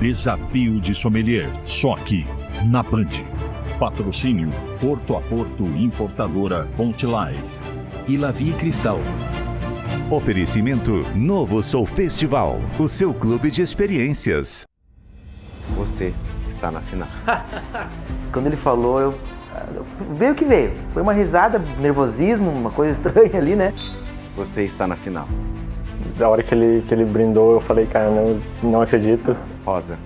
Desafio de Sommelier, só aqui, na Band. Patrocínio Porto a Porto Importadora Fonte Live e Lavi Cristal. Oferecimento Novo Soul Festival, o seu clube de experiências. Você está na final. Quando ele falou, veio o que veio. Foi uma risada, nervosismo, uma coisa estranha ali, né? Você está na final. Da hora que ele brindou, eu falei, cara, não acredito. Rosa,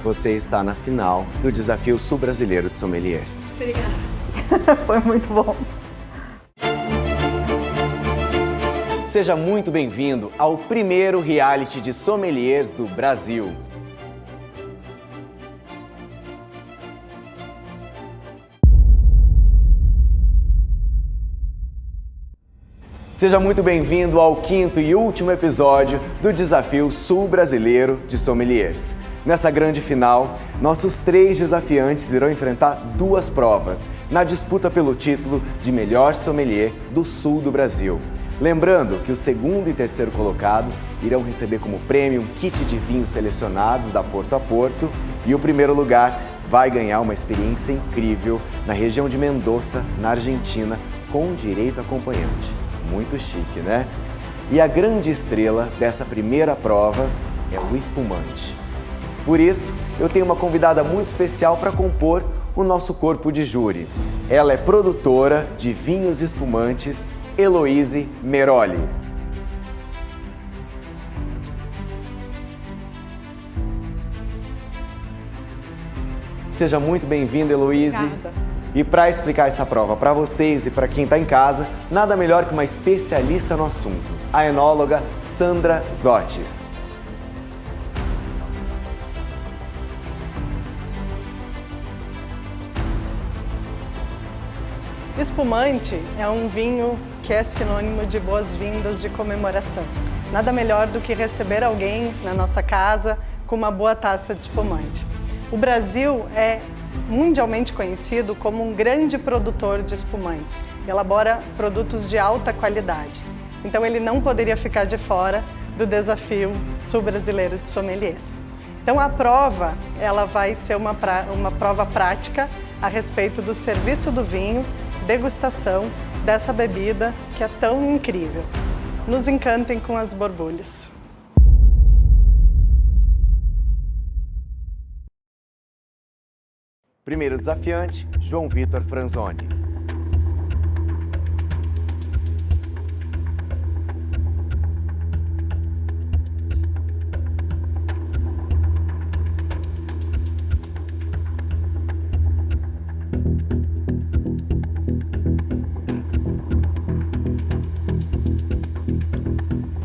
você está na final do Desafio Sul Brasileiro de Sommeliers. Obrigada. Foi muito bom. Seja muito bem-vindo ao primeiro reality de sommeliers do Brasil. Seja muito bem-vindo ao quinto e último episódio do Desafio Sul Brasileiro de Sommeliers. Nessa grande final, nossos 3 desafiantes irão enfrentar 2 provas na disputa pelo título de melhor sommelier do sul do Brasil. Lembrando que o segundo e terceiro colocado irão receber como prêmio um kit de vinhos selecionados da Porto a Porto e o primeiro lugar vai ganhar uma experiência incrível na região de Mendoza, na Argentina, com direito acompanhante. Muito chique, né? E a grande estrela dessa primeira prova é o espumante. Por isso, eu tenho uma convidada muito especial para compor o nosso corpo de júri. Ela é produtora de vinhos espumantes, Heloíse Meroli. Seja muito bem-vinda, Heloíse. Obrigada. E para explicar essa prova para vocês e para quem está em casa, nada melhor que uma especialista no assunto, a enóloga Sandra Zotis. Espumante é um vinho que é sinônimo de boas-vindas, de comemoração. Nada melhor do que receber alguém na nossa casa com uma boa taça de espumante. O Brasil é mundialmente conhecido como um grande produtor de espumantes. Elabora produtos de alta qualidade. Então ele não poderia ficar de fora do Desafio Sul Brasileiro de Sommeliers. Então a prova, ela vai ser uma prova prática a respeito do serviço do vinho, degustação dessa bebida que é tão incrível. Nos encantem com as borbulhas. Primeiro desafiante, João Vitor Franzoni.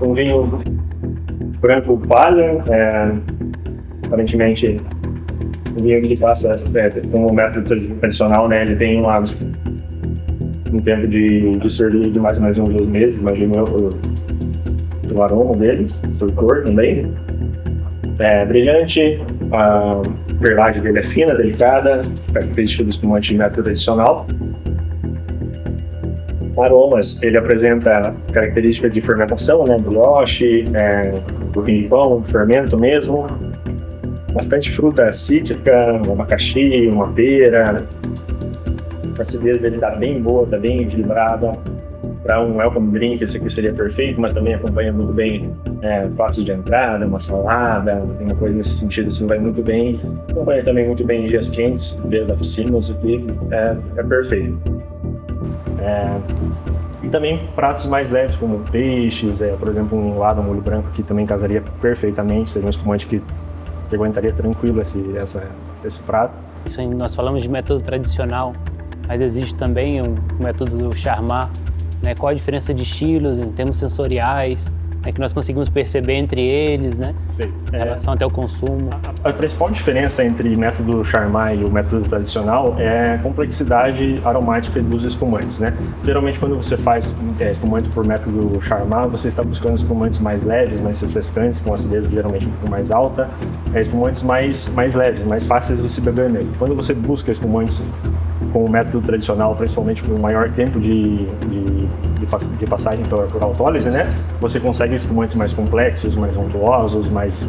Um vinho branco palha, aparentemente o vinho que passa como método tradicional, né? Ele tem um tempo de servir de mais ou menos uns 2 meses, imagino eu, pelo aroma dele, por cor também. É brilhante, a verdade dele é fina, delicada, característica do espumante de método tradicional. Aromas, ele apresenta características de fermentação, né? Brioche, do vinho de pão, fermento mesmo. Bastante fruta cítrica, um abacaxi, uma pera. A acidez dele tá bem boa, tá bem equilibrada. Para um welcome drink, esse aqui seria perfeito, mas também acompanha muito bem pratos de entrada, uma salada, uma coisa nesse sentido, assim, vai muito bem. Acompanha também muito bem em dias quentes, beira da piscina, isso aqui é perfeito. E também pratos mais leves, como peixes, por exemplo, um lado, um molho branco, que também casaria perfeitamente, seria um espumante que aguentaria tranquilo esse prato. Isso aí, nós falamos de método tradicional, mas existe também o método do Charmat, né? Qual a diferença de estilos em termos sensoriais, que nós conseguimos perceber entre eles, né? Em relação até ao consumo. A principal diferença entre o método Charmat e o método tradicional é a complexidade aromática dos espumantes, né? Geralmente, quando você faz espumante por método Charmat, você está buscando espumantes mais leves, mais refrescantes, com acidez geralmente um pouco mais alta, espumantes mais leves, mais fáceis de se beber mesmo. Quando você busca espumantes com o método tradicional, principalmente com o maior tempo de passagem por autólise, né? Você consegue espumantes mais complexos, mais untuosos, mais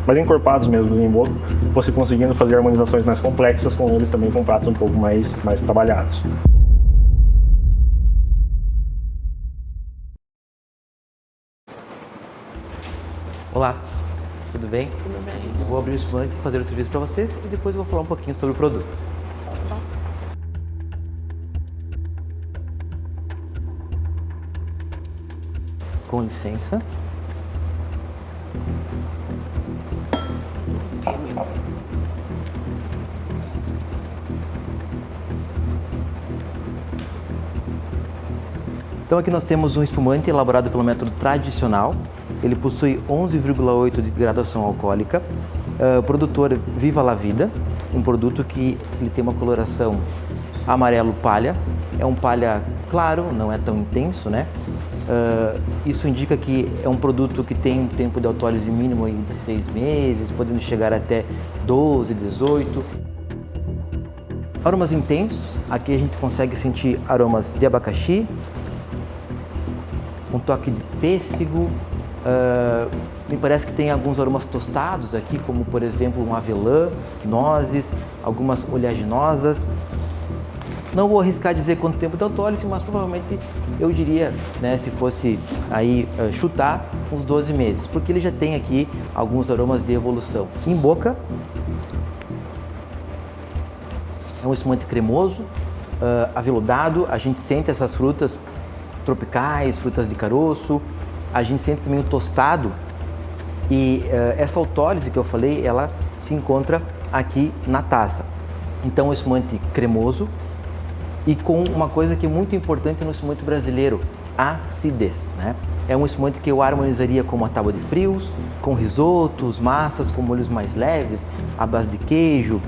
mais encorpados mesmo em boca, você conseguindo fazer harmonizações mais complexas com eles também, com pratos um pouco mais trabalhados. Olá, tudo bem? Tudo bem. Eu vou abrir o espumante e fazer o serviço para vocês e depois eu vou falar um pouquinho sobre o produto. Com licença. Então aqui nós temos um espumante elaborado pelo método tradicional. Ele possui 11,8 de graduação alcoólica. Produtor Viva la Vida, um produto que ele tem uma coloração amarelo palha. É um palha claro, não é tão intenso, né? Isso indica que é um produto que tem um tempo de autólise mínimo aí de 6 meses, podendo chegar até 12, 18. Aromas intensos, aqui a gente consegue sentir aromas de abacaxi, um toque de pêssego, me parece que tem alguns aromas tostados aqui, como por exemplo um avelã, nozes, algumas oleaginosas. Não vou arriscar dizer quanto tempo de autólise, mas provavelmente eu diria, né, se fosse aí chutar, uns 12 meses, porque ele já tem aqui alguns aromas de evolução. Em boca, é um espumante cremoso, aveludado, a gente sente essas frutas tropicais, frutas de caroço, a gente sente também o tostado e essa autólise que eu falei, ela se encontra aqui na taça. Então, um espumante cremoso e com uma coisa que é muito importante no espumante brasileiro, acidez, né? É um espumante que eu harmonizaria com uma tábua de frios, com risotos, massas, com molhos mais leves, à base de queijo,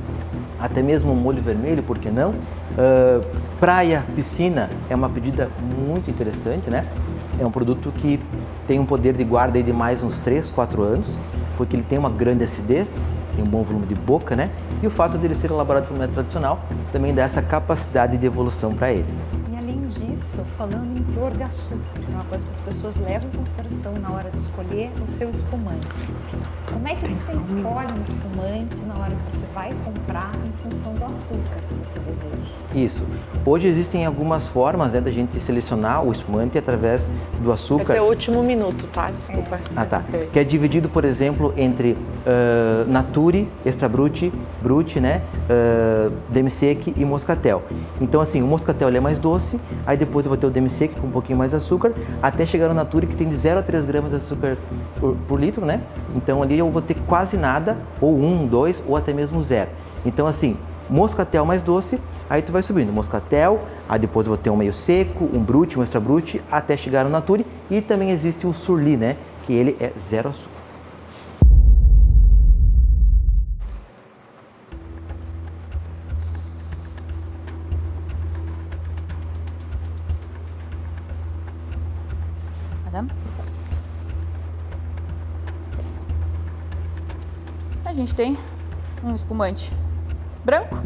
até mesmo um molho vermelho, por que não? Praia, piscina é uma pedida muito interessante, né? É um produto que tem um poder de guarda aí de mais uns 3, 4 anos, porque ele tem uma grande acidez, tem um bom volume de boca, né? E o fato dele ser elaborado pelo método tradicional também dá essa capacidade de evolução para ele. E além disso, falando em teor de açúcar, é uma coisa que as pessoas levam em consideração na hora de escolher o seu espumante. Como é que você escolhe um espumante na hora que você vai comprar em função do açúcar que você deseja? Isso. Hoje existem algumas formas, né, da gente selecionar o espumante através do açúcar. Até o último minuto, tá? Desculpa. Ah, tá. Que é dividido, por exemplo, entre Nature, Extra Brut, Brut, né, Demi-Sec e Moscatel. Então, assim, o Moscatel ele é mais doce, aí depois eu vou ter o Demi-Sec com um pouquinho mais de açúcar, até chegar no Nature que tem de 0 a 3 gramas de açúcar por litro, né? Então ali eu vou ter quase nada, ou 1, 2, ou até mesmo 0. Então, assim, Moscatel mais doce, aí tu vai subindo, Moscatel, aí depois eu vou ter um meio seco, um Brut, um Extra Brut, até chegar no Nature, e também existe o Surly, né, que ele é 0 açúcar. Madame? A gente tem um espumante branco,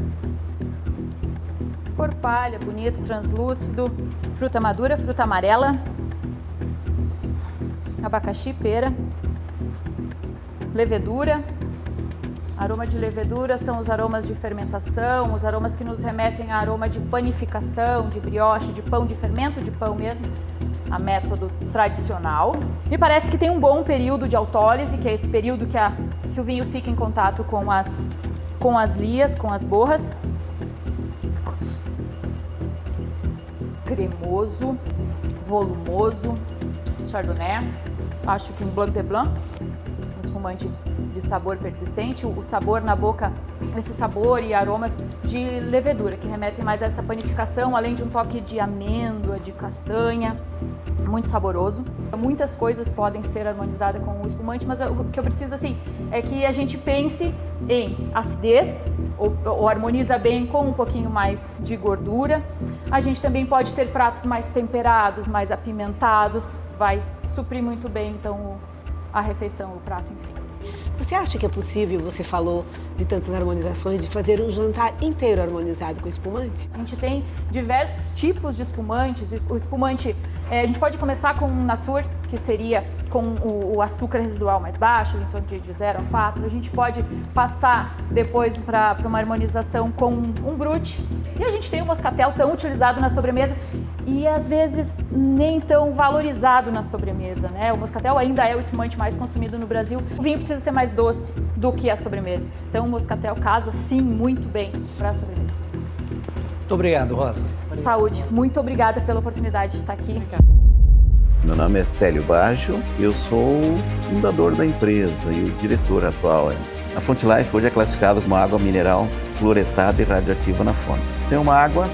cor palha, bonito, translúcido, fruta madura, fruta amarela, abacaxi, pera, levedura. Aroma de levedura são os aromas de fermentação, os aromas que nos remetem a aroma de panificação, de brioche, de pão, de fermento de pão mesmo, a método tradicional. Me parece que tem um bom período de autólise, que é esse período que o vinho fica em contato com as lias, com as borras. Cremoso, volumoso, chardonnay, acho que um blanc de blanc, um espumante de sabor persistente, o sabor na boca, esse sabor e aromas de levedura, que remetem mais a essa panificação, além de um toque de amêndoa, de castanha, muito saboroso. Muitas coisas podem ser harmonizadas com o espumante, mas o que eu preciso, assim, é que a gente pense em acidez, ou harmoniza bem com um pouquinho mais de gordura. A gente também pode ter pratos mais temperados, mais apimentados, vai suprir muito bem, então, a refeição, o prato, enfim. Você acha que é possível, você falou de tantas harmonizações, de fazer um jantar inteiro harmonizado com espumante? A gente tem diversos tipos de espumantes. O espumante, a gente pode começar com um nature, que seria com o açúcar residual mais baixo, em torno de 0 a 4. A gente pode passar depois para uma harmonização com um brut. E a gente tem o moscatel tão utilizado na sobremesa e às vezes nem tão valorizado na sobremesa, né? O moscatel ainda é o espumante mais consumido no Brasil. O vinho precisa ser mais doce do que a sobremesa. Então o moscatel casa sim muito bem para a sobremesa. Muito obrigado, Rosa. Saúde. Muito obrigada pela oportunidade de estar aqui. Meu nome é Célio Baggio, eu sou o fundador da empresa e o diretor atual. A Fonte Life hoje é classificada como água mineral fluoretada e radioativa na fonte. Tem uma água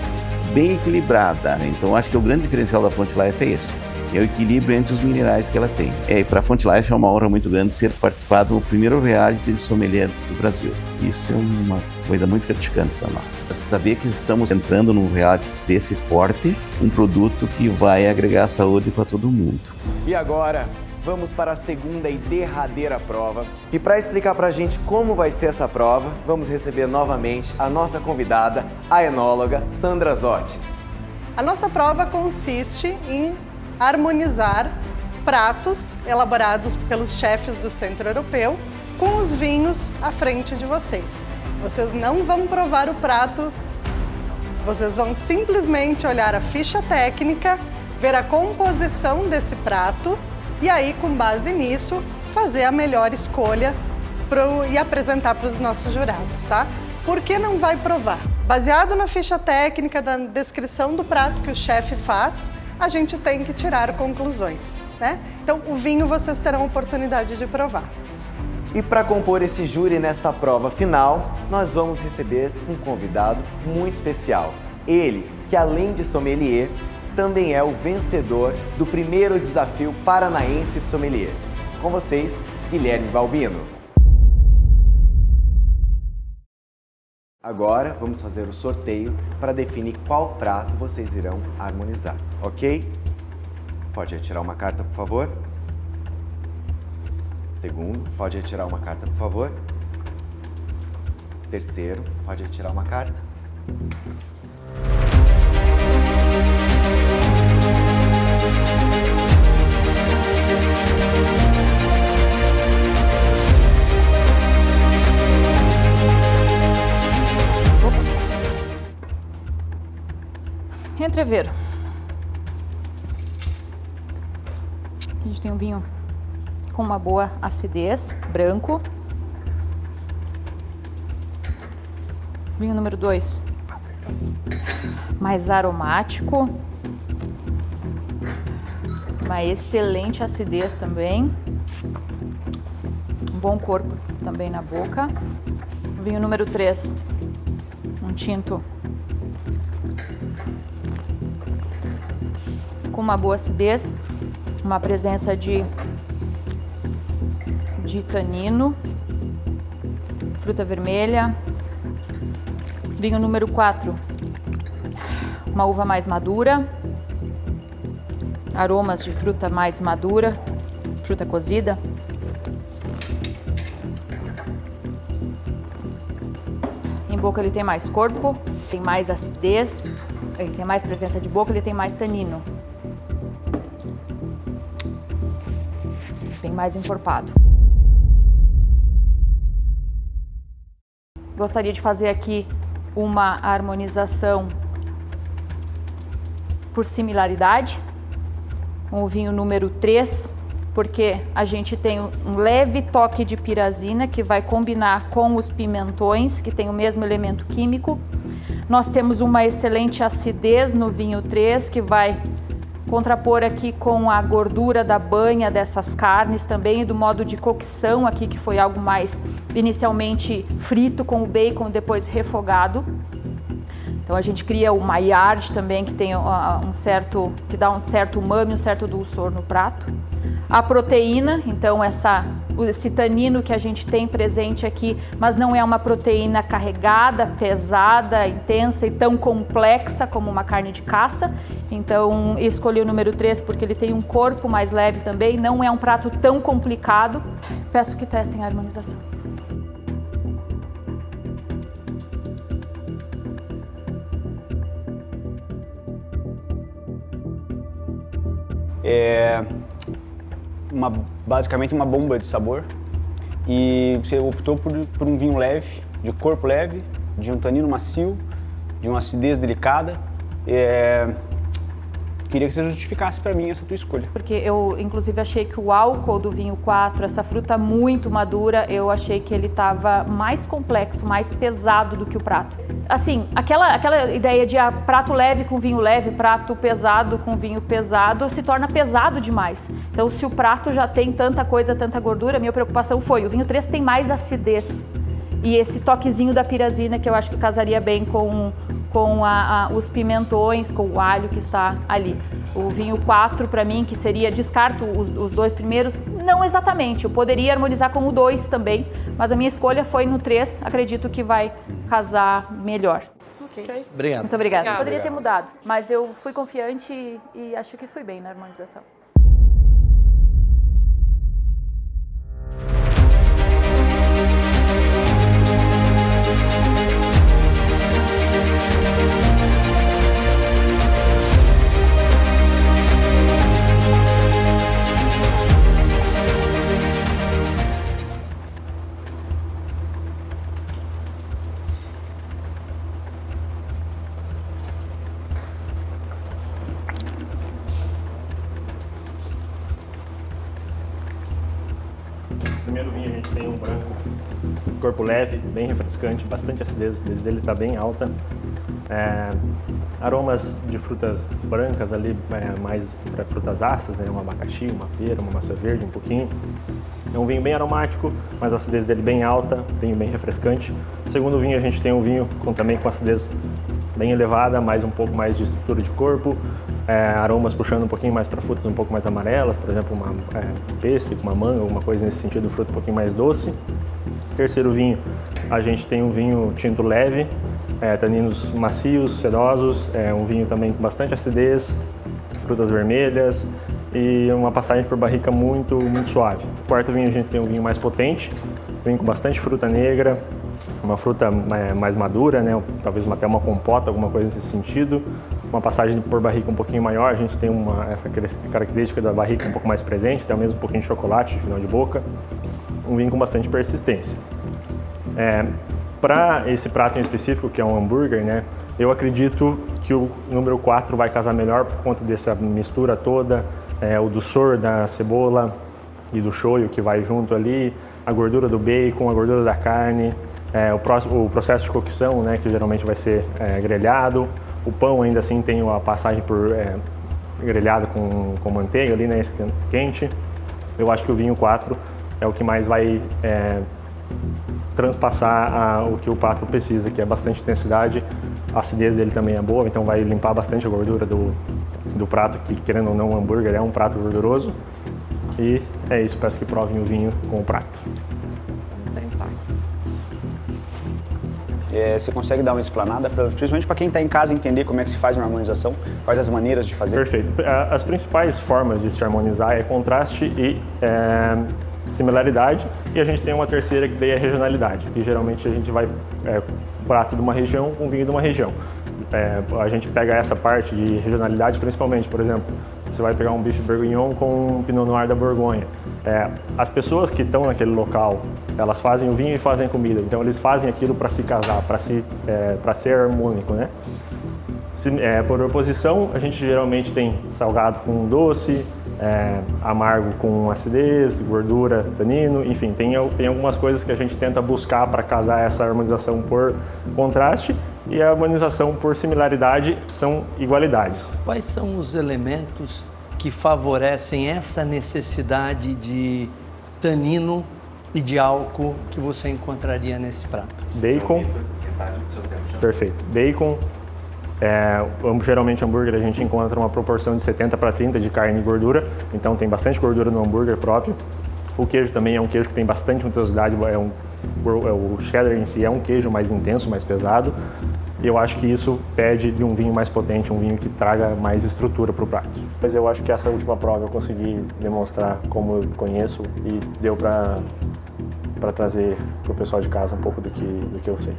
bem equilibrada, então acho que o grande diferencial da Fonte Life é isso. É o equilíbrio entre os minerais que ela tem. E para a Fonte Life é uma honra muito grande ser participado do primeiro reality de sommelier do Brasil. Isso é uma coisa muito gratificante para nós. Saber que estamos entrando num reality desse porte, um produto que vai agregar saúde para todo mundo. E agora, vamos para a segunda e derradeira prova. E para explicar para a gente como vai ser essa prova, vamos receber novamente a nossa convidada, a enóloga Sandra Zotis. A nossa prova consiste em harmonizar pratos elaborados pelos chefes do Centro Europeu com os vinhos à frente de vocês. Vocês não vão provar o prato, vocês vão simplesmente olhar a ficha técnica, ver a composição desse prato e aí, com base nisso, fazer a melhor escolha e apresentar para os nossos jurados, tá? Por que não vai provar? Baseado na ficha técnica, da descrição do prato que o chefe faz, a gente tem que tirar conclusões, né? Então, o vinho vocês terão oportunidade de provar. E para compor esse júri nesta prova final, nós vamos receber um convidado muito especial. Ele, que além de sommelier, também é o vencedor do primeiro desafio paranaense de sommeliers. Com vocês, Guilherme Balbino. Agora vamos fazer o sorteio para definir qual prato vocês irão harmonizar, ok? Pode retirar uma carta, por favor. Segundo, pode retirar uma carta, por favor. Terceiro, pode retirar uma carta. Entreveiro. A gente tem um vinho com uma boa acidez, branco. Vinho número 2, mais aromático. Uma excelente acidez também. Um bom corpo também na boca. Vinho número 3, um tinto com uma boa acidez, uma presença de tanino, fruta vermelha. Vinho número 4, uma uva mais madura, aromas de fruta mais madura, fruta cozida. Em boca ele tem mais corpo, tem mais acidez, ele tem mais presença de boca, ele tem mais tanino. Bem mais encorpado. Gostaria de fazer aqui uma harmonização por similaridade, com o vinho número 3, porque a gente tem um leve toque de pirazina que vai combinar com os pimentões, que tem o mesmo elemento químico. Nós temos uma excelente acidez no vinho 3, que vai contrapor aqui com a gordura da banha dessas carnes também, e do modo de cocção aqui, que foi algo mais inicialmente frito com o bacon, depois refogado. Então a gente cria o Maillard também, que tem que dá um certo umami, um certo dulçor no prato. A proteína, então esse tanino que a gente tem presente aqui, mas não é uma proteína carregada, pesada, intensa e tão complexa como uma carne de caça. Então escolhi o número 3 porque ele tem um corpo mais leve também, não é um prato tão complicado. Peço que testem a harmonização. É basicamente uma bomba de sabor, e você optou por um vinho leve, de corpo leve, de um tanino macio, de uma acidez delicada. Queria que você justificasse para mim essa tua escolha. Porque eu, inclusive, achei que o álcool do vinho 4, essa fruta muito madura, eu achei que ele estava mais complexo, mais pesado do que o prato. Assim, aquela ideia de prato leve com vinho leve, prato pesado com vinho pesado, se torna pesado demais. Então, se o prato já tem tanta coisa, tanta gordura, minha preocupação foi, o vinho 3 tem mais acidez. E esse toquezinho da pirazina, que eu acho que casaria bem com os pimentões, com o alho que está ali. O vinho 4, para mim, que seria, descarto os 2 primeiros, não exatamente, eu poderia harmonizar com o 2 também, mas a minha escolha foi no 3, acredito que vai casar melhor. Ok. Obrigado. Muito obrigada. Poderia ter mudado, mas eu fui confiante e acho que fui bem na harmonização. Primeiro vinho a gente tem um branco, corpo leve, bem refrescante, bastante acidez dele está bem alta. Aromas de frutas brancas ali, mais para frutas ácidas, né? Um abacaxi, uma pera, uma maçã verde, um pouquinho. É um vinho bem aromático, mas a acidez dele bem alta, bem refrescante. O segundo vinho a gente tem um vinho também com acidez bem elevada, mais um pouco mais de estrutura de corpo, aromas puxando um pouquinho mais para frutas um pouco mais amarelas, por exemplo, um pêssego, uma manga, alguma coisa nesse sentido, fruta um pouquinho mais doce. Terceiro vinho, a gente tem um vinho tinto leve, taninos macios, sedosos, um vinho também com bastante acidez, frutas vermelhas e uma passagem por barrica muito suave. No quarto vinho a gente tem um vinho mais potente, vinho com bastante fruta negra, uma fruta mais madura, né? Talvez até uma compota, alguma coisa nesse sentido. Uma passagem por barrica um pouquinho maior, a gente tem essa característica da barrica um pouco mais presente, até mesmo um pouquinho de chocolate de final de boca. Um vinho com bastante persistência. Para esse prato em específico, que é um hambúrguer, né? Eu acredito que o número 4 vai casar melhor por conta dessa mistura toda, o dulçor da cebola e do shoyu que vai junto ali, a gordura do bacon, a gordura da carne, o processo de cocção, né, que geralmente vai ser grelhado. O pão ainda assim tem a passagem por grelhado com manteiga ali, né, quente. Eu acho que o vinho 4 é o que mais vai transpassar o que o prato precisa, que é bastante intensidade. A acidez dele também é boa, então vai limpar bastante a gordura do prato, que querendo ou não, o hambúrguer é um prato gorduroso. E é isso, peço que provem o vinho com o prato. Você consegue dar uma explanada, principalmente para quem está em casa entender como é que se faz uma harmonização, quais as maneiras de fazer? Perfeito. As principais formas de se harmonizar é contraste e similaridade, e a gente tem uma terceira que daí é regionalidade, que geralmente a gente vai prato de uma região com vinho de uma região. A gente pega essa parte de regionalidade principalmente, por exemplo, você vai pegar um bife bourguignon com um pinot noir da Borgonha. As pessoas que estão naquele local, elas fazem o vinho e fazem a comida, então eles fazem aquilo para se casar, para ser harmônico, né? Por oposição, a gente geralmente tem salgado com doce, amargo com acidez, gordura, tanino, enfim, tem algumas coisas que a gente tenta buscar para casar essa harmonização por contraste, e a harmonização por similaridade são igualdades. Quais são os elementos que favorecem essa necessidade de tanino e de álcool que você encontraria nesse prato? Bacon. Perfeito. Bacon, Geralmente hambúrguer a gente encontra uma proporção de 70/30 de carne e gordura, então tem bastante gordura no hambúrguer próprio. O queijo também é um queijo que tem bastante untuosidade, o cheddar em si é um queijo mais intenso, mais pesado. E eu acho que isso pede de um vinho mais potente, um vinho que traga mais estrutura para o prato. Mas eu acho que essa última prova eu consegui demonstrar como eu conheço e deu para trazer para o pessoal de casa um pouco do que eu sei.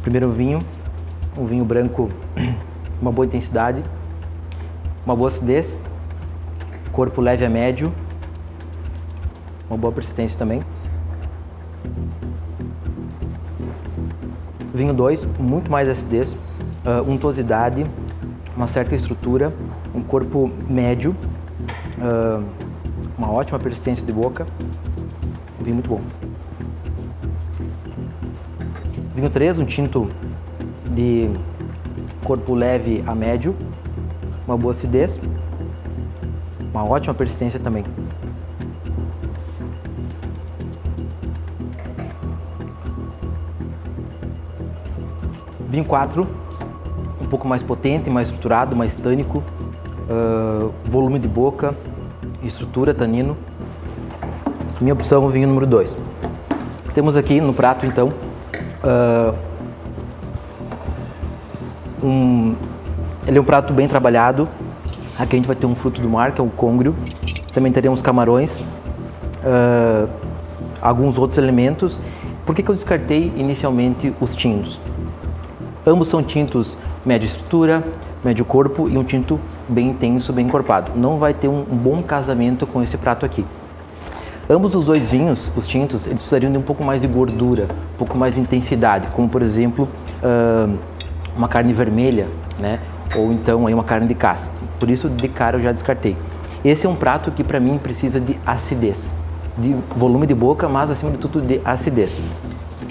Primeiro vinho, um vinho branco, uma boa intensidade, uma boa acidez, corpo leve a médio, uma boa persistência também. Vinho 2, muito mais acidez, untuosidade, uma certa estrutura, um corpo médio, uma ótima persistência de boca, um vinho muito bom. Vinho 3, um tinto de corpo leve a médio, uma boa acidez, uma ótima persistência também. Vinho 4, um pouco mais potente, mais estruturado, mais tânico, volume de boca, estrutura, tanino. Minha opção, o vinho número 2. Temos aqui no prato, então, ele é um prato bem trabalhado. Aqui a gente vai ter um fruto do mar, que é o côngrio. Também teremos camarões, alguns outros elementos. Por que eu descartei inicialmente os tintos? Ambos são tintos média estrutura, médio corpo e um tinto bem intenso, bem encorpado. Não vai ter um bom casamento com esse prato aqui. Ambos os dois vinhos, os tintos, eles precisariam de um pouco mais de gordura, um pouco mais de intensidade, como por exemplo uma carne vermelha, né? Ou então aí uma carne de caça. Por isso, de cara, eu já descartei. Esse é um prato que para mim precisa de acidez, de volume de boca, mas acima de tudo de acidez.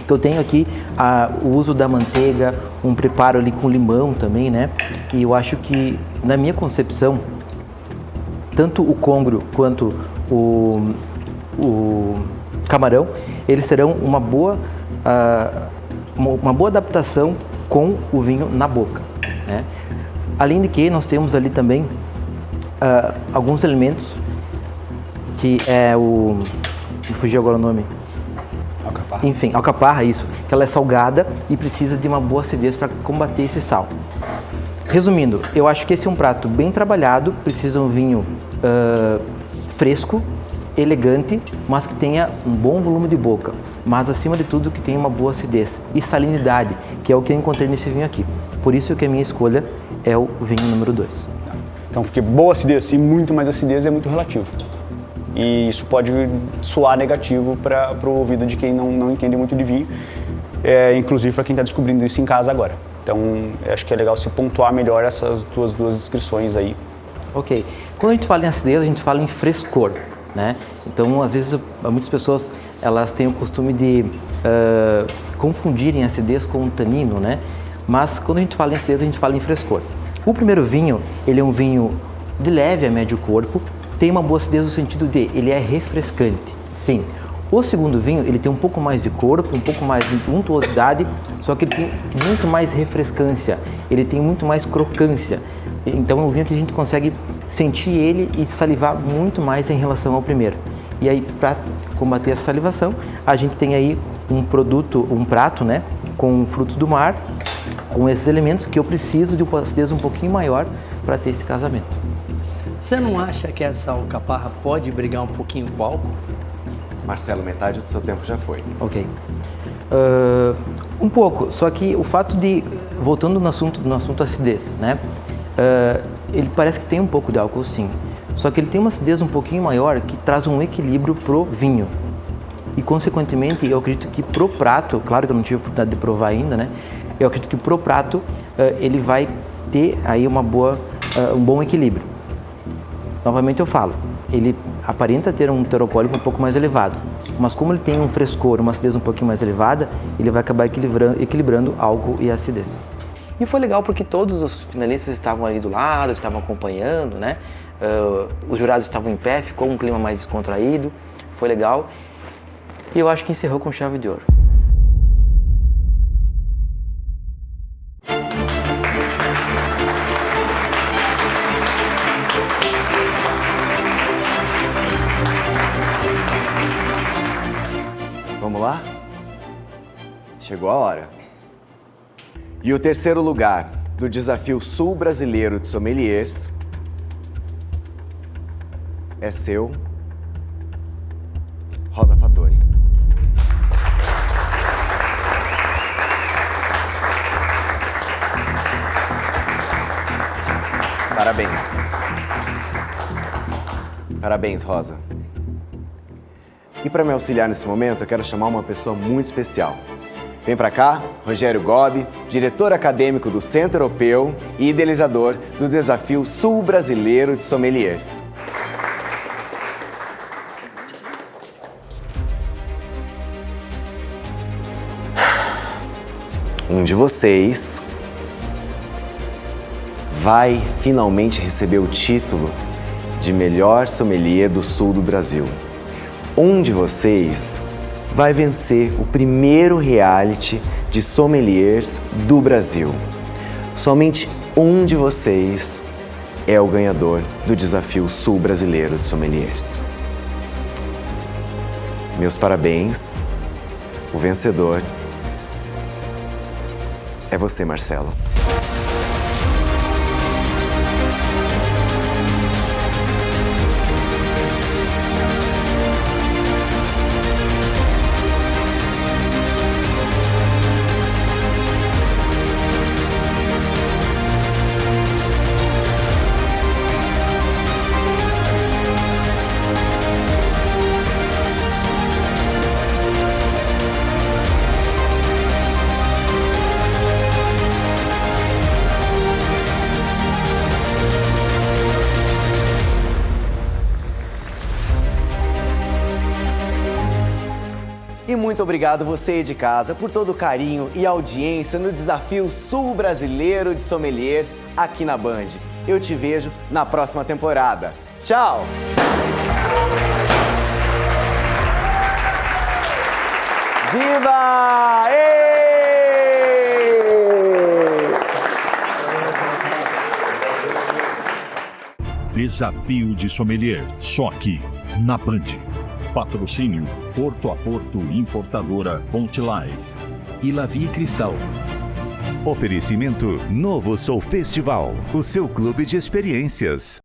Então eu tenho aqui o uso da manteiga, um preparo ali com limão também, né? E eu acho que, na minha concepção, tanto o côngrio quanto o camarão, eles terão uma boa adaptação com o vinho na boca, né? Além de que nós temos ali também alguns elementos que é me fugiu agora o nome. Alcaparra. Enfim, alcaparra, isso. Que ela é salgada e precisa de uma boa acidez para combater esse sal. Resumindo, eu acho que esse é um prato bem trabalhado, precisa um vinho fresco, elegante, mas que tenha um bom volume de boca, mas acima de tudo que tenha uma boa acidez e salinidade, que é o que eu encontrei nesse vinho aqui. Por isso que a minha escolha é o vinho número 2. Então, porque boa acidez e muito mais acidez é muito relativo. E isso pode soar negativo para o ouvido de quem não entende muito de vinho, inclusive para quem está descobrindo isso em casa agora. Então, acho que é legal se pontuar melhor essas duas descrições aí. Ok. Quando a gente fala em acidez, a gente fala em frescor, né? Então, às vezes, muitas pessoas elas têm o costume de confundirem acidez com tanino, né? Mas quando a gente fala em acidez, a gente fala em frescor. O primeiro vinho, ele é um vinho de leve a médio corpo, tem uma boa acidez no sentido de ele é refrescante, sim. O segundo vinho, ele tem um pouco mais de corpo, um pouco mais de untuosidade, só que ele tem muito mais refrescância, ele tem muito mais crocância. Então é um vinho que a gente consegue sentir ele e salivar muito mais em relação ao primeiro. E aí, para combater essa salivação, a gente tem aí um prato, né, com frutos do mar, com esses elementos que eu preciso de uma acidez um pouquinho maior para ter esse casamento. Você não acha que essa alcaparra pode brigar um pouquinho com o álcool? Marcelo, metade do seu tempo já foi. Ok. Um pouco, só que o fato de, voltando no assunto acidez, né? Ele parece que tem um pouco de álcool, sim. Só que ele tem uma acidez um pouquinho maior que traz um equilíbrio pro vinho. E, consequentemente, eu acredito que pro prato, claro que eu não tive a oportunidade de provar ainda, né? Eu acredito que pro prato ele vai ter aí um bom equilíbrio. Novamente eu falo, ele aparenta ter um teor alcoólico um pouco mais elevado, mas como ele tem um frescor, uma acidez um pouquinho mais elevada, ele vai acabar equilibrando álcool e acidez. E foi legal porque todos os finalistas estavam ali do lado, estavam acompanhando, né? Os jurados estavam em pé, ficou um clima mais descontraído, foi legal. E eu acho que encerrou com chave de ouro. Vamos lá? Chegou a hora. E o terceiro lugar do Desafio Sul Brasileiro de Sommeliers é seu, Rosa Fattori. Parabéns. Parabéns, Rosa. E para me auxiliar nesse momento, eu quero chamar uma pessoa muito especial. Vem para cá, Rogério Gobi, diretor acadêmico do Centro Europeu e idealizador do Desafio Sul Brasileiro de Sommeliers. Um de vocês vai finalmente receber o título de melhor sommelier do sul do Brasil. Um de vocês vai vencer o primeiro reality de sommeliers do Brasil. Somente um de vocês é o ganhador do Desafio Sul Brasileiro de Sommeliers. Meus parabéns. O vencedor é você, Marcelo. E muito obrigado você aí de casa por todo o carinho e audiência no Desafio Sul Brasileiro de Sommeliers aqui na Band. Eu te vejo na próxima temporada. Tchau! Viva! Desafio de Sommelier, só aqui, na Band. Patrocínio Porto a Porto Importadora Fonte Life e Lavie Cristal. Oferecimento Novo Soul Festival, o seu clube de experiências.